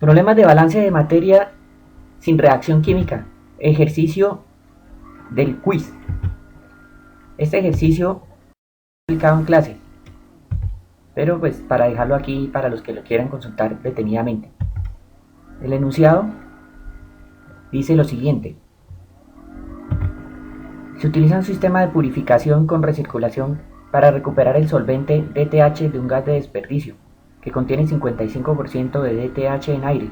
Problemas de balance de materia sin reacción química. Ejercicio del quiz. Este ejercicio explicado en clase, pero pues para dejarlo aquí para los que lo quieran consultar detenidamente. El enunciado dice lo siguiente: se utiliza un sistema de purificación con recirculación para recuperar el solvente DTH de un gas de desperdicio que contiene 55% de DTH en aire.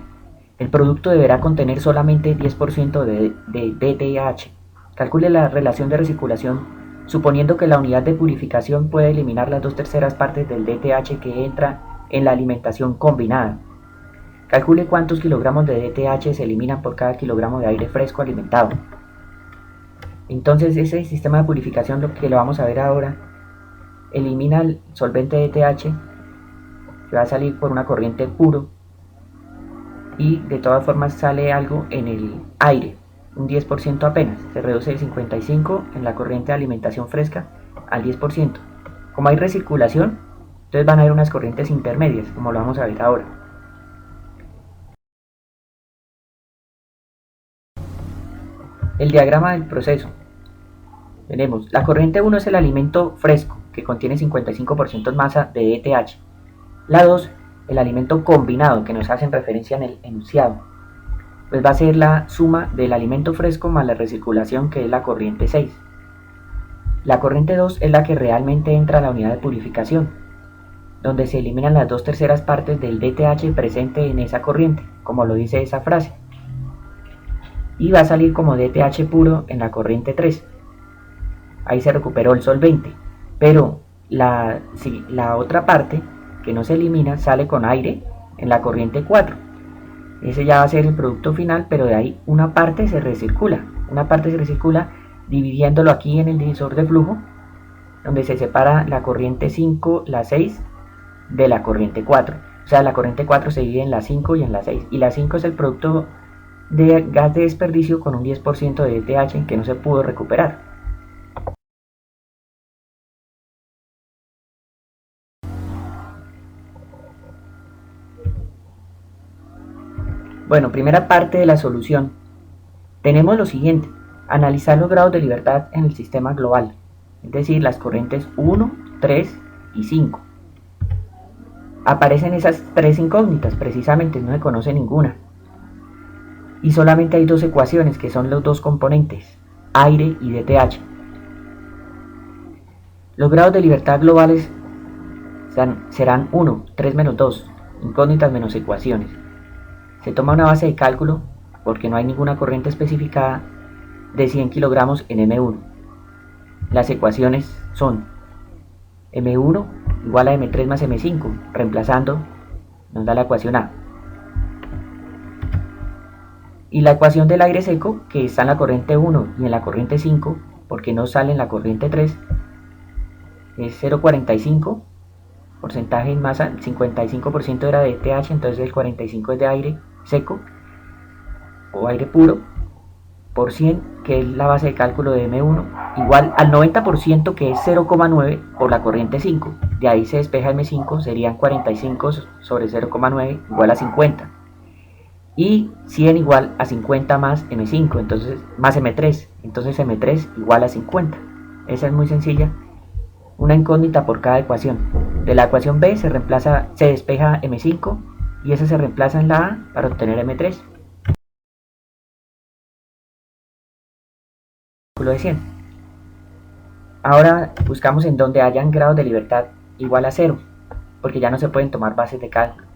El producto deberá contener solamente 10% de DTH. Calcule la relación de recirculación suponiendo que la unidad de purificación puede eliminar las 2/3 partes del DTH que entra en la alimentación combinada. Calcule cuántos kilogramos de DTH se eliminan por cada kilogramo de aire fresco alimentado. Entonces ese sistema de purificación, lo que lo vamos a ver ahora, elimina el solvente DTH que va a salir por una corriente puro, y de todas formas sale algo en el aire, un 10% apenas, se reduce de 55 en la corriente de alimentación fresca al 10%. Como hay recirculación, entonces van a haber unas corrientes intermedias, como lo vamos a ver ahora. El diagrama del proceso. Tenemos, la corriente 1 es el alimento fresco, que contiene 55% en masa de DTH. La 2, el alimento combinado, que nos hacen referencia en el enunciado. Pues va a ser la suma del alimento fresco más la recirculación, que es la corriente 6. La corriente 2 es la que realmente entra a la unidad de purificación, donde se eliminan las 2/3 partes del DTH presente en esa corriente, como lo dice esa frase. Y va a salir como DTH puro en la corriente 3. Ahí se recuperó el solvente, pero la otra parte que no se elimina sale con aire en la corriente 4. Ese ya va a ser el producto final, pero de ahí una parte se recircula. Una parte se recircula dividiéndolo aquí en el divisor de flujo, donde se separa la corriente 5, la 6, de la corriente 4. O sea, la corriente 4 se divide en la 5 y en la 6. Y la 5 es el producto de gas de desperdicio con un 10% de DTH que no se pudo recuperar. Bueno, primera parte de la solución. Tenemos lo siguiente: analizar los grados de libertad en el sistema global, es decir, las corrientes 1, 3 y 5. Aparecen esas tres incógnitas, precisamente no se conoce ninguna. Y solamente hay dos ecuaciones, que son los dos componentes, aire y DTH. Los grados de libertad globales serán 1, 3 menos 2, incógnitas menos ecuaciones. Se toma una base de cálculo, porque no hay ninguna corriente especificada, de 100 kilogramos en M1. Las ecuaciones son M1 igual a M3 más M5, reemplazando nos da la ecuación A. Y la ecuación del aire seco, que está en la corriente 1 y en la corriente 5, porque no sale en la corriente 3, es 0,45, porcentaje en masa, el 55% era de TH, entonces el 45% es de aire seco o aire puro, por 100, que es la base de cálculo de M1, igual al 90%, que es 0,9 por la corriente 5. De ahí se despeja M5, serían 45 sobre 0,9 igual a 50. Y 100 igual a 50 más M5, entonces más M3, entonces M3 igual a 50. Esa es muy sencilla, una incógnita por cada ecuación. De la ecuación B se despeja M5 y esa se reemplaza en la A para obtener M3. De 100. Ahora buscamos en donde hayan grados de libertad igual a 0, porque ya no se pueden tomar bases de cálculo.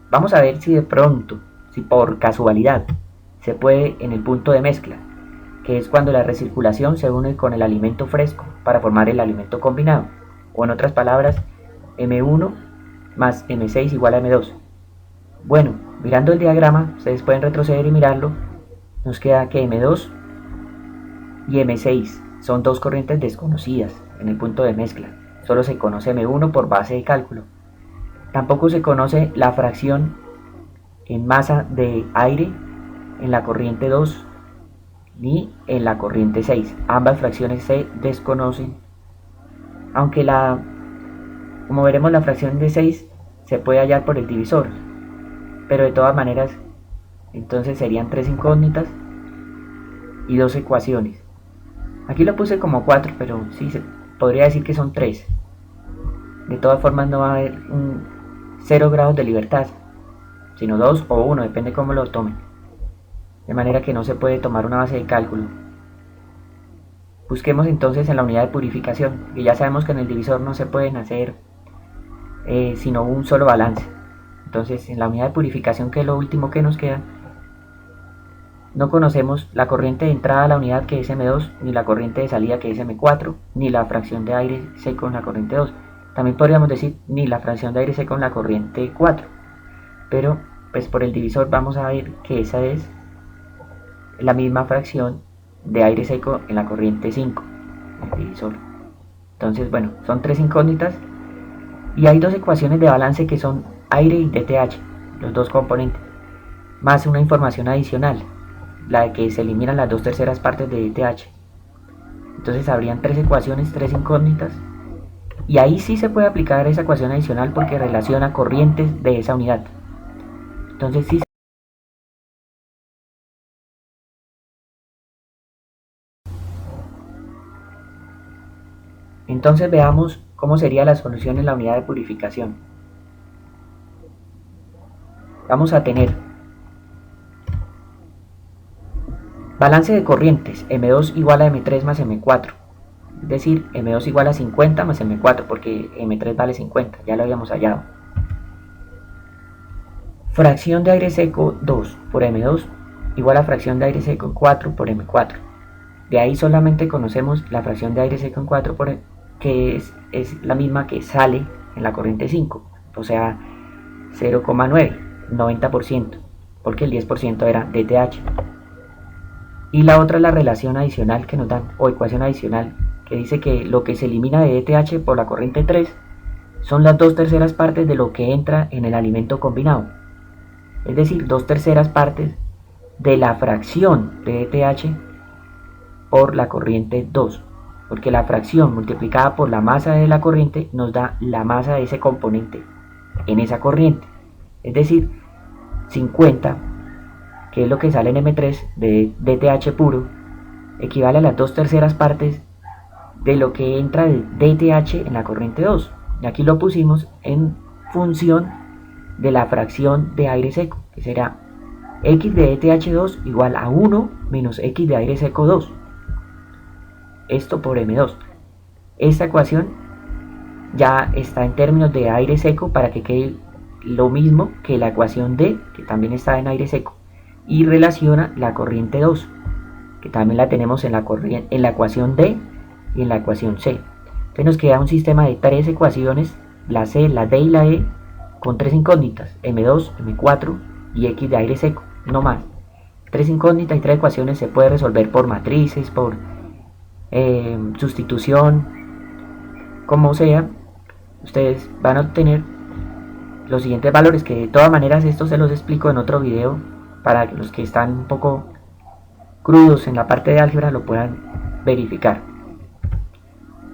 Vamos a ver si de pronto, si por casualidad, se puede en el punto de mezcla, que es cuando la recirculación se une con el alimento fresco para formar el alimento combinado, o en otras palabras, M1 más M6 igual a M2. Bueno, mirando el diagrama, ustedes pueden retroceder y mirarlo, nos queda que M2 y M6 son dos corrientes desconocidas en el punto de mezcla. Solo se conoce M1 por base de cálculo. Tampoco se conoce la fracción en masa de aire en la corriente 2 ni en la corriente 6. Ambas fracciones se desconocen, aunque como veremos, la fracción de 6 se puede hallar por el divisor, pero de todas maneras, entonces serían 3 incógnitas y 2 ecuaciones. Aquí lo puse como 4, pero sí se podría decir que son 3. De todas formas no va a haber 0 grados de libertad, sino 2 o 1, depende cómo lo tomen. De manera que no se puede tomar una base de cálculo. Busquemos entonces en la unidad de purificación, que ya sabemos que en el divisor no se pueden hacer sino un solo balance. Entonces en la unidad de purificación, que es lo último que nos queda, no conocemos la corriente de entrada a la unidad, que es M2, ni la corriente de salida, que es M4, ni la fracción de aire seco en la corriente 2. También podríamos decir ni la fracción de aire seco en la corriente 4. Pero pues por el divisor vamos a ver que esa es la misma fracción de aire seco en la corriente 5, el divisor. Entonces bueno, son 3 incógnitas y hay 2 ecuaciones de balance que son aire y DTH, los 2 componentes, más una información adicional, la de que se eliminan las 2/3 partes de DTH. Entonces habrían 3 ecuaciones, 3 incógnitas, y ahí sí se puede aplicar esa ecuación adicional porque relaciona corrientes de esa unidad. Entonces sí. Entonces veamos cómo sería la solución en la unidad de purificación. Vamos a tener balance de corrientes, M2 igual a M3 más M4. Es decir, M2 igual a 50 más M4, porque M3 vale 50, ya lo habíamos hallado. Fracción de aire seco 2 por M2 igual a fracción de aire seco 4 por M4. De ahí solamente conocemos la fracción de aire seco en 4 por que es la misma que sale en la corriente 5, o sea 0,9, 90%, porque el 10% era DTH. Y la otra es la relación adicional que nos dan, o ecuación adicional, que dice que lo que se elimina de DTH por la corriente 3 son las 2/3 partes de lo que entra en el alimento combinado. Es decir, 2/3 partes de la fracción de DTH por la corriente 2. Porque la fracción multiplicada por la masa de la corriente nos da la masa de ese componente en esa corriente. Es decir, 50, que es lo que sale en M3 de DTH puro, equivale a las 2/3 partes de lo que entra de DTH en la corriente 2. Y aquí lo pusimos en función de la fracción de aire seco, que será X de DTH2 igual a 1 menos X de aire seco 2. Esto por M2. Esta ecuación ya está en términos de aire seco para que quede lo mismo que la ecuación D, que también está en aire seco, y relaciona la corriente 2, que también la tenemos en la ecuación D y en la ecuación C. Entonces nos queda un sistema de 3 ecuaciones, la C, la D y la E, con 3 incógnitas, M2, M4 y X de aire seco, no más. 3 incógnitas y 3 ecuaciones se puede resolver por matrices, por sustitución, como sea. Ustedes van a obtener los siguientes valores, que de todas maneras esto se los explico en otro video para que los que están un poco crudos en la parte de álgebra lo puedan verificar.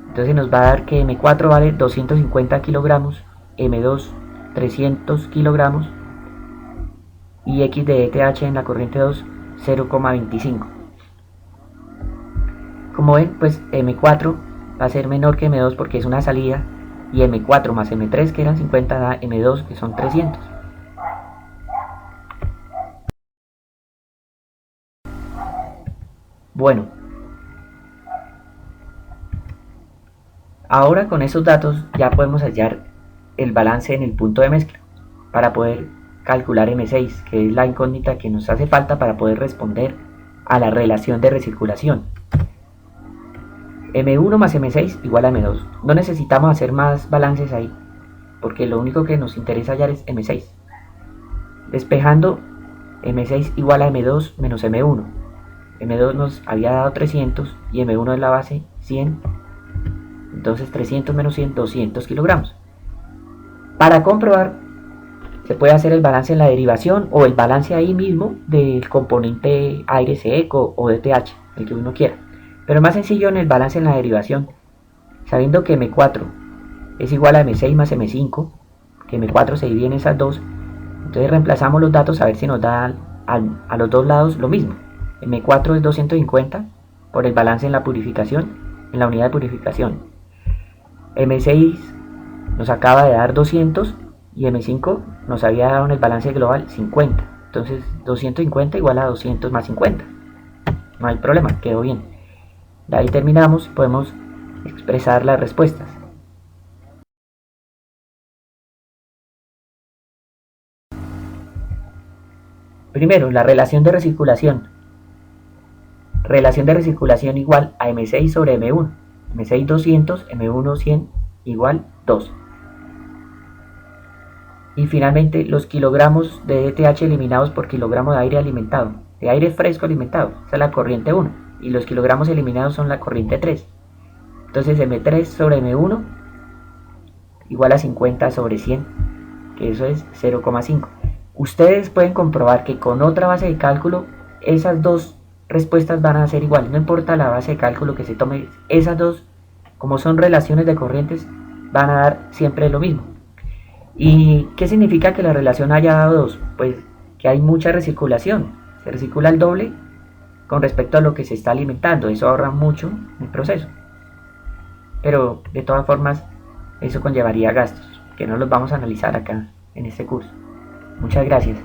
Entonces nos va a dar que M4 vale 250 kilogramos, M2 300 kilogramos y X de DTH en la corriente 2 0,25. Como ven, pues M4 va a ser menor que M2 porque es una salida, y M4 más M3, que eran 50, da M2, que son 300. Bueno, ahora con esos datos ya podemos hallar el balance en el punto de mezcla para poder calcular M6, que es la incógnita que nos hace falta para poder responder a la relación de recirculación. M1 más M6 igual a M2. No necesitamos hacer más balances ahí, porque lo único que nos interesa hallar es M6. Despejando, M6 igual a M2 menos M1. M2 nos había dado 300 y M1 es la base 100. Entonces 300 menos 100, 200 kilogramos. Para comprobar, se puede hacer el balance en la derivación o el balance ahí mismo del componente aire seco o DTH, el que uno quiera. Pero más sencillo en el balance en la derivación, sabiendo que M4 es igual a M6 más M5, que M4 se divide en esas dos, entonces Entonces reemplazamos los datos a ver si nos da a los dos lados lo mismo. M4 es 250 por el balance en la purificación, en la unidad de purificación. M6 nos acaba de dar 200 y M5 nos había dado en el balance global 50. Entonces 250 igual a 200 más 50. No hay problema, quedó bien. De ahí terminamos, podemos expresar las respuestas. Primero, la relación de recirculación. Relación de recirculación igual a M6 sobre M1. M6 200, M1 100 igual 2. Y finalmente, los kilogramos de ETH eliminados por kilogramo de aire alimentado. De aire fresco alimentado. Esa es la corriente 1. Y los kilogramos eliminados son la corriente 3. Entonces M3 sobre M1 igual a 50 sobre 100. Que eso es 0,5. Ustedes pueden comprobar que con otra base de cálculo esas dos respuestas van a ser iguales, no importa la base de cálculo que se tome, esas dos, como son relaciones de corrientes, van a dar siempre lo mismo. ¿Y qué significa que la relación haya dado 2? Pues que hay mucha recirculación, se recircula el doble con respecto a lo que se está alimentando, eso ahorra mucho en el proceso. Pero de todas formas, eso conllevaría gastos, que no los vamos a analizar acá en este curso. Muchas gracias.